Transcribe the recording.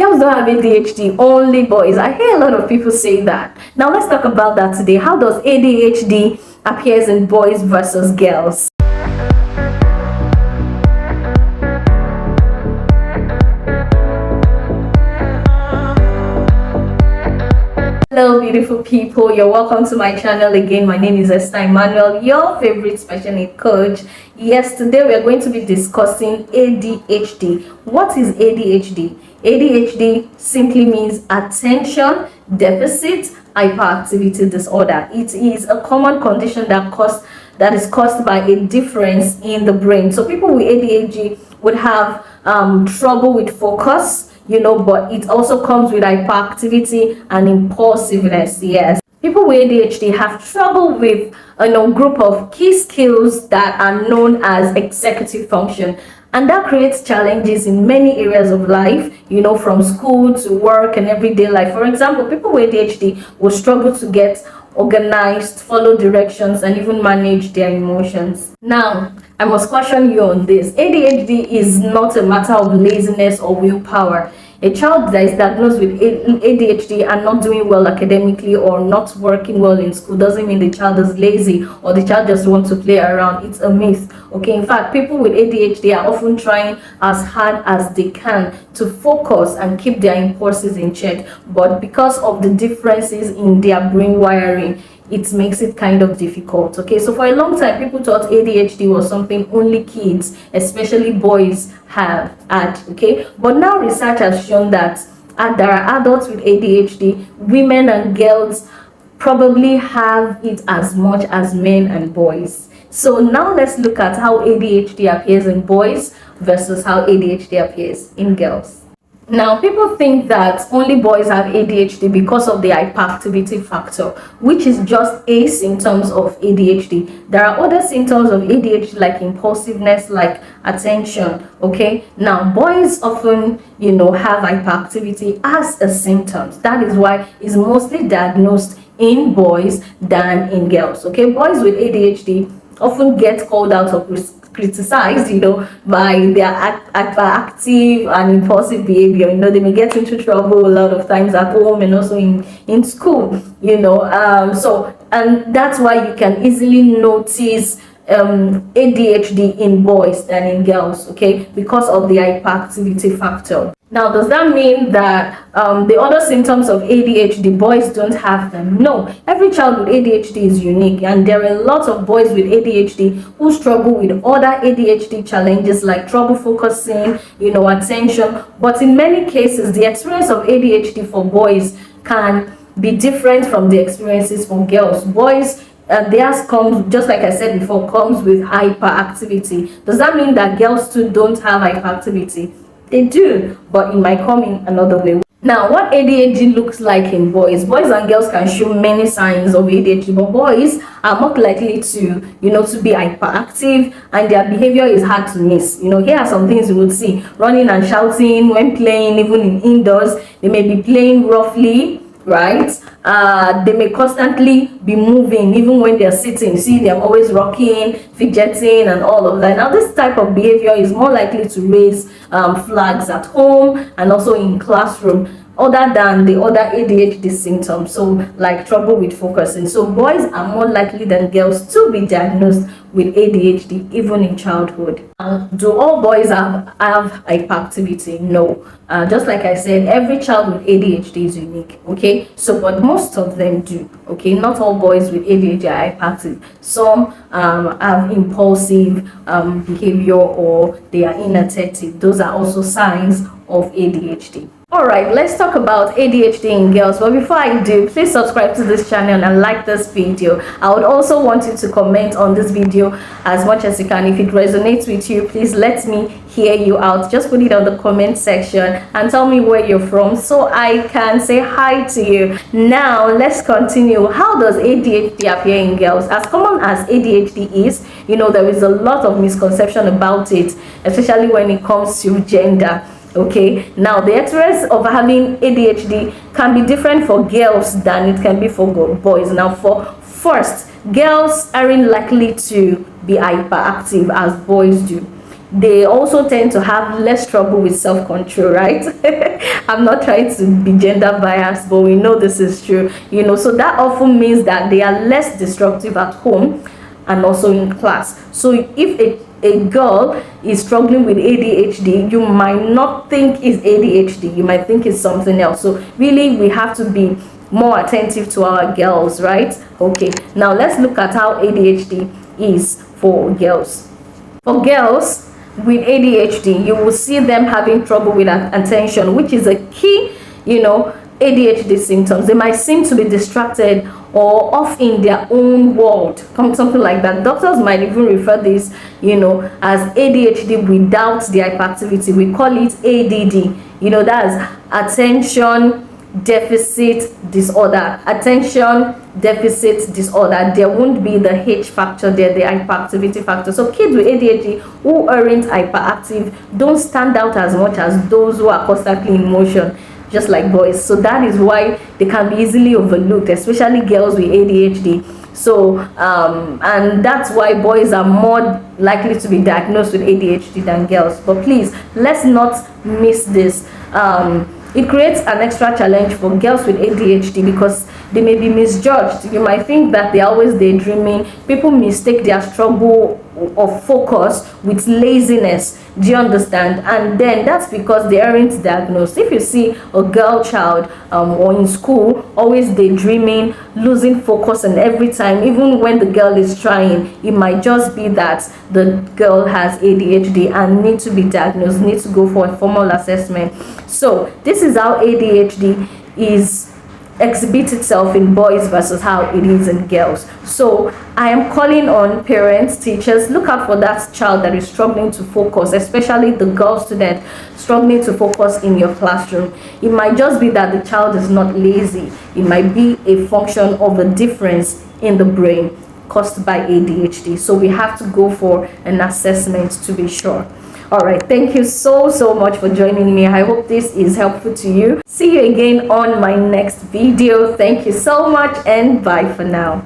Girls don't have ADHD, only boys. I hear a lot of people say that. Now let's talk about that today. How does ADHD appears in boys versus girls? Hello beautiful people, you're welcome to my channel again. My name is Esther Emmanuel, your favorite special need coach. Yes, today we are going to be discussing ADHD. What is ADHD? ADHD simply means attention deficit hyperactivity disorder. It is a common condition that is caused by a difference in the brain. So people with ADHD would have trouble with focus, but it also comes with hyperactivity and impulsiveness. Yes, people with ADHD have trouble with a group of key skills that are known as executive function, and that creates challenges in many areas of life, from school to work and everyday life. For example, people with ADHD will struggle to get organized, follow directions, and even manage their emotions. Now, I must caution you on this. ADHD is not a matter of laziness or willpower. A child that is diagnosed with ADHD and not doing well academically or not working well in school doesn't mean the child is lazy or the child just wants to play around. It's a myth. Okay, in fact, people with ADHD are often trying as hard as they can to focus and keep their impulses in check, but because of the differences in their brain wiring, it makes it kind of difficult. Okay, so for a long time people thought ADHD was something only kids, especially boys, had. Okay, but now research has shown that there are adults with ADHD. Women and girls probably have it as much as men and boys. So now let's look at how ADHD appears in boys versus how ADHD appears in girls. Now, people think that only boys have ADHD because of the hyperactivity factor, which is just a symptoms of ADHD. There are other symptoms of ADHD like impulsiveness, like attention. Okay, now boys often have hyperactivity as a symptom. That is why it's mostly diagnosed in boys than in girls. Okay, boys with ADHD often get called out or criticized, by their hyperactive and impulsive behavior. They may get into trouble a lot of times at home and also in school. And that's why you can easily notice ADHD in boys than in girls, okay, because of the hyperactivity factor. Now, does that mean that the other symptoms of ADHD, boys don't have them? No, every child with ADHD is unique, and there are a lot of boys with ADHD who struggle with other ADHD challenges like trouble focusing, attention. But in many cases, the experience of ADHD for boys can be different from the experiences for girls. Boys, theirs comes, just like I said before, comes with hyperactivity. Does that mean that girls too don't have hyperactivity? They do, but it might come in another way. Now, what ADHD looks like in boys and girls can show many signs of ADHD, but boys are more likely to be hyperactive, and their behavior is hard to miss. Here are some things you would see: running and shouting when playing, even in indoors. They may be playing roughly, right? They may constantly be moving even when they're sitting. See them always rocking, fidgeting, and all of that. Now, this type of behavior is more likely to raise flags at home and also in classroom, other than the other ADHD symptoms, so like trouble with focusing. So boys are more likely than girls to be diagnosed with ADHD even in childhood. Do all boys have hyperactivity? No. Just like I said, every child with ADHD is unique. Okay, so but most of them do. Okay, not all boys with ADHD are hyperactive. Some have impulsive behavior, or they are inattentive. Those are also signs of ADHD. Alright, let's talk about ADHD in girls. But before I do, please subscribe to this channel and like this video. I would also want you to comment on this video as much as you can. If it resonates with you, please let me hear you out. Just put it on the comment section and tell me where you're from so I can say hi to you. Now, let's continue. How does ADHD appear in girls? As common as ADHD is, there is a lot of misconception about it, especially when it comes to gender. Okay, now the experience of having ADHD can be different for girls than it can be for boys. Now, first, girls aren't likely to be hyperactive as boys do. they also tend to have less trouble with self-control, right? I'm not trying to be gender biased, but we know this is true, so that often means that they are less destructive at home and also in class. So if a girl is struggling with ADHD, you might not think it's ADHD, you might think it's something else. So really, we have to be more attentive to our girls, right? Okay, now let's look at how ADHD is for girls. For girls with ADHD, you will see them having trouble with attention, which is a key, ADHD symptoms. They might seem to be distracted or off in their own world, something like that. Doctors might even refer this, as ADHD without the hyperactivity. We call it ADD. That's attention deficit disorder. Attention deficit disorder. There won't be the H factor there, the hyperactivity factor. So kids with ADHD who aren't hyperactive don't stand out as much as those who are constantly in motion, just like boys. So that is why they can be easily overlooked, especially girls with ADHD. So and that's why boys are more likely to be diagnosed with ADHD than girls. But please, let's not miss this. It creates an extra challenge for girls with ADHD because they may be misjudged. You might think that they're always daydreaming. People mistake their struggle of focus with laziness. Do you understand? And then that's because they aren't diagnosed. If you see a girl child or in school always daydreaming, losing focus, and every time, even when the girl is trying, it might just be that the girl has ADHD and need to be diagnosed, need to go for a formal assessment. So this is how ADHD exhibits itself in boys versus how it is in girls. So I am calling on parents, teachers, look out for that child that is struggling to focus, especially the girl student struggling to focus in your classroom. It might just be that the child is not lazy. It might be a function of a difference in the brain caused by ADHD. So we have to go for an assessment to be sure. All right, thank you so much for joining me. I hope this is helpful to you. See you again on my next video. Thank you so much and bye for now.